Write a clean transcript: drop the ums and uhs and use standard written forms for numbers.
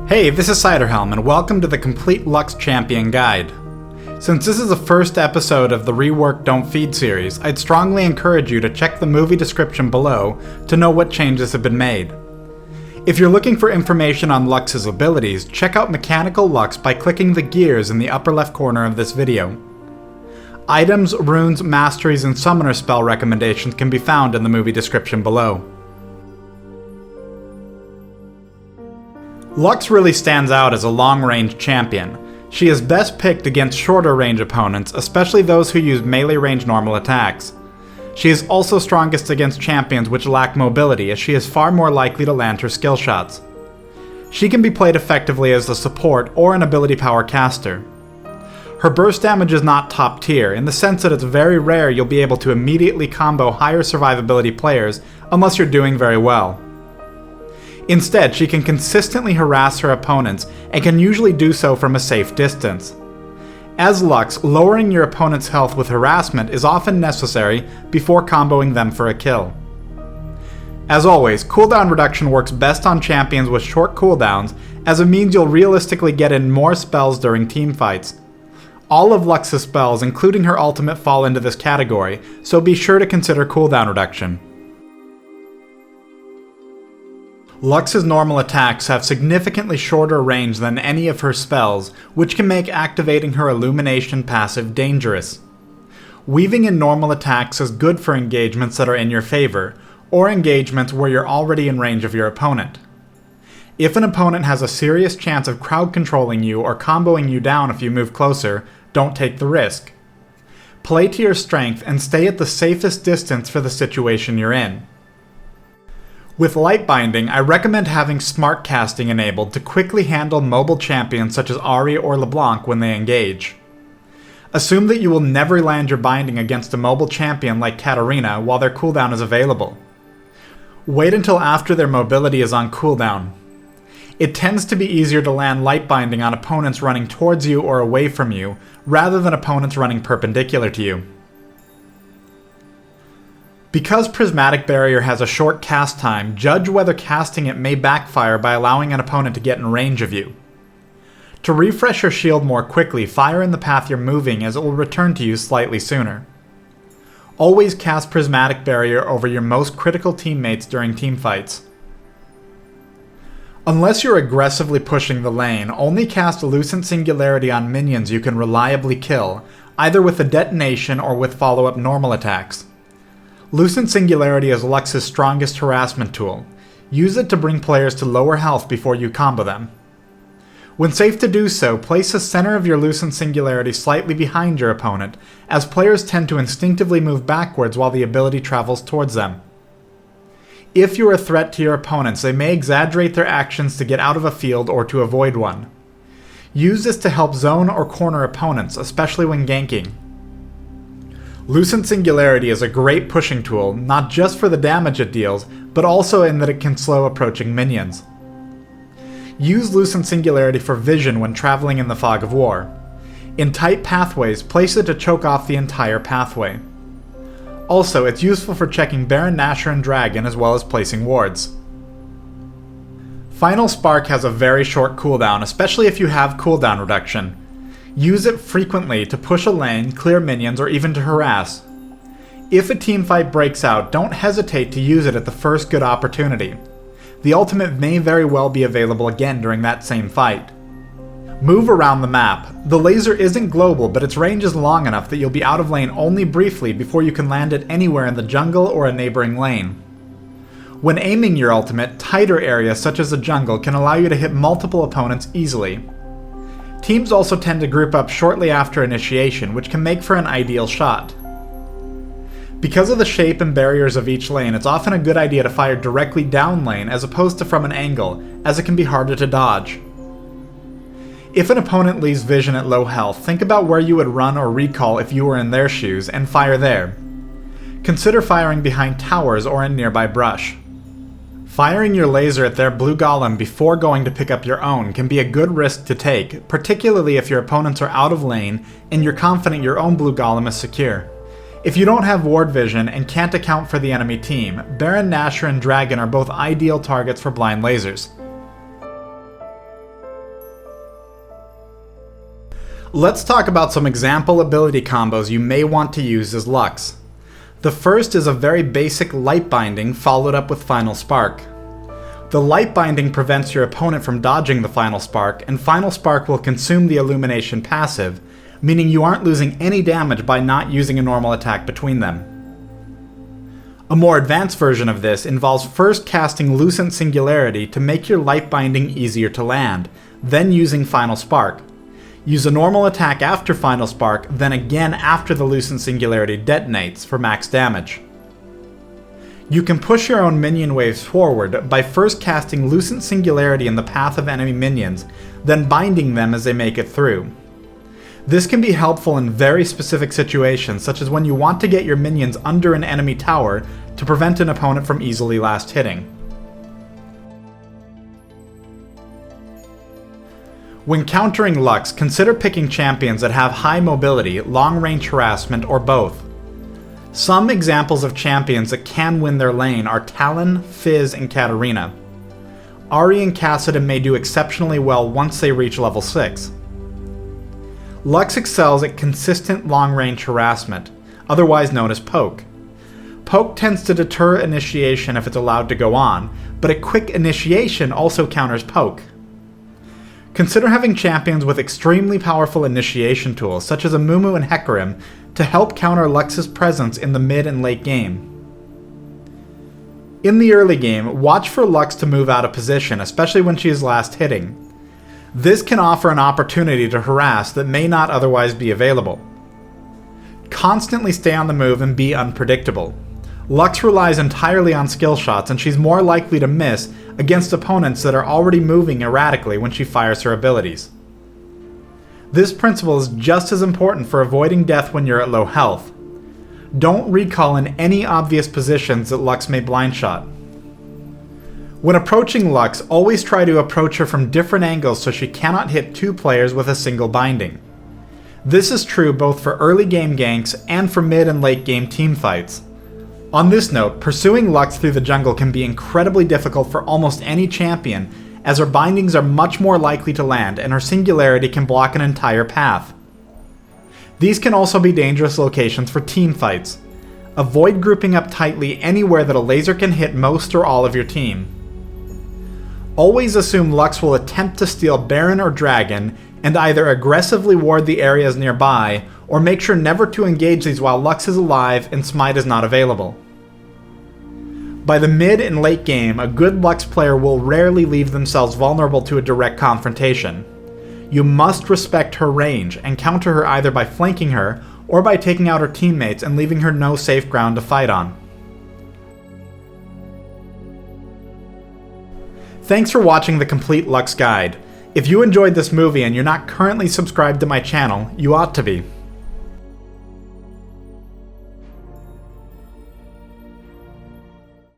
Hey, this is Ciderhelm, and welcome to the Complete Lux Champion Guide. Since this is the first episode of the Rework Don't Feed series, I'd strongly encourage you to check the movie description below to know what changes have been made. If you're looking for information on Lux's abilities, check out Mechanical Lux by clicking the gears in the upper left corner of this video. Items, runes, masteries, and summoner spell recommendations can be found in the movie description below. Lux really stands out as a long-range champion. She is best picked against shorter-range opponents, especially those who use melee-range normal attacks. She is also strongest against champions which lack mobility, as she is far more likely to land her skill shots. She can be played effectively as a support or an ability power caster. Her burst damage is not top tier, in the sense that it's very rare you'll be able to immediately combo higher survivability players unless you're doing very well. Instead, she can consistently harass her opponents and can usually do so from a safe distance. As Lux, lowering your opponent's health with harassment is often necessary before comboing them for a kill. As always, cooldown reduction works best on champions with short cooldowns, as it means you'll realistically get in more spells during teamfights. All of Lux's spells, including her ultimate, fall into this category, so be sure to consider cooldown reduction. Lux's normal attacks have significantly shorter range than any of her spells, which can make activating her Illumination passive dangerous. Weaving in normal attacks is good for engagements that are in your favor, or engagements where you're already in range of your opponent. If an opponent has a serious chance of crowd controlling you or comboing you down if you move closer, don't take the risk. Play to your strength and stay at the safest distance for the situation you're in. With light binding, I recommend having smart casting enabled to quickly handle mobile champions such as Ahri or LeBlanc when they engage. Assume that you will never land your binding against a mobile champion like Katarina while their cooldown is available. Wait until after their mobility is on cooldown. It tends to be easier to land light binding on opponents running towards you or away from you, rather than opponents running perpendicular to you. Because Prismatic Barrier has a short cast time, judge whether casting it may backfire by allowing an opponent to get in range of you. To refresh your shield more quickly, fire in the path you're moving, as it will return to you slightly sooner. Always cast Prismatic Barrier over your most critical teammates during teamfights. Unless you're aggressively pushing the lane, only cast Lucent Singularity on minions you can reliably kill, either with a detonation or with follow-up normal attacks. Lucent Singularity is Lux's strongest harassment tool. Use it to bring players to lower health before you combo them. When safe to do so, place the center of your Lucent Singularity slightly behind your opponent, as players tend to instinctively move backwards while the ability travels towards them. If you're a threat to your opponents, they may exaggerate their actions to get out of a field or to avoid one. Use this to help zone or corner opponents, especially when ganking. Lucent Singularity is a great pushing tool, not just for the damage it deals, but also in that it can slow approaching minions. Use Lucent Singularity for vision when traveling in the Fog of War. In tight pathways, place it to choke off the entire pathway. Also, it's useful for checking Baron Nashor and Dragon, as well as placing wards. Final Spark has a very short cooldown, especially if you have cooldown reduction. Use it frequently to push a lane, clear minions, or even to harass. If a teamfight breaks out, don't hesitate to use it at the first good opportunity. The ultimate may very well be available again during that same fight. Move around the map. The laser isn't global, but its range is long enough that you'll be out of lane only briefly before you can land it anywhere in the jungle or a neighboring lane. When aiming your ultimate, tighter areas such as the jungle can allow you to hit multiple opponents easily. Teams also tend to group up shortly after initiation, which can make for an ideal shot. Because of the shape and barriers of each lane, it's often a good idea to fire directly down lane as opposed to from an angle, as it can be harder to dodge. If an opponent leaves vision at low health, think about where you would run or recall if you were in their shoes, and fire there. Consider firing behind towers or in nearby brush. Firing your laser at their blue golem before going to pick up your own can be a good risk to take, particularly if your opponents are out of lane and you're confident your own blue golem is secure. If you don't have ward vision and can't account for the enemy team, Baron Nashor and Dragon are both ideal targets for blind lasers. Let's talk about some example ability combos you may want to use as Lux. The first is a very basic Light Binding followed up with Final Spark. The Light Binding prevents your opponent from dodging the Final Spark, and Final Spark will consume the Illumination passive, meaning you aren't losing any damage by not using a normal attack between them. A more advanced version of this involves first casting Lucent Singularity to make your Light Binding easier to land, then using Final Spark. Use a normal attack after Final Spark, then again after the Lucent Singularity detonates for max damage. You can push your own minion waves forward by first casting Lucent Singularity in the path of enemy minions, then binding them as they make it through. This can be helpful in very specific situations, such as when you want to get your minions under an enemy tower to prevent an opponent from easily last hitting. When countering Lux, consider picking champions that have high mobility, long-range harassment, or both. Some examples of champions that can win their lane are Talon, Fizz, and Katarina. Ahri and Kassadin may do exceptionally well once they reach level 6. Lux excels at consistent long-range harassment, otherwise known as poke. Poke tends to deter initiation if it's allowed to go on, but a quick initiation also counters poke. Consider having champions with extremely powerful initiation tools, such as Amumu and Hecarim, to help counter Lux's presence in the mid and late game. In the early game, watch for Lux to move out of position, especially when she is last hitting. This can offer an opportunity to harass that may not otherwise be available. Constantly stay on the move and be unpredictable. Lux relies entirely on skill shots, and she's more likely to miss against opponents that are already moving erratically when she fires her abilities. This principle is just as important for avoiding death when you're at low health. Don't recall in any obvious positions that Lux may blindshot. When approaching Lux, always try to approach her from different angles so she cannot hit two players with a single binding. This is true both for early game ganks and for mid and late game teamfights. On this note, pursuing Lux through the jungle can be incredibly difficult for almost any champion, as her bindings are much more likely to land and her singularity can block an entire path. These can also be dangerous locations for teamfights. Avoid grouping up tightly anywhere that a laser can hit most or all of your team. Always assume Lux will attempt to steal Baron or Dragon, and either aggressively ward the areas nearby, or make sure never to engage these while Lux is alive and Smite is not available. By the mid and late game, a good Lux player will rarely leave themselves vulnerable to a direct confrontation. You must respect her range and counter her either by flanking her or by taking out her teammates and leaving her no safe ground to fight on. Thanks for watching the complete Lux guide. If you enjoyed this movie and you're not currently subscribed to my channel, you ought to be.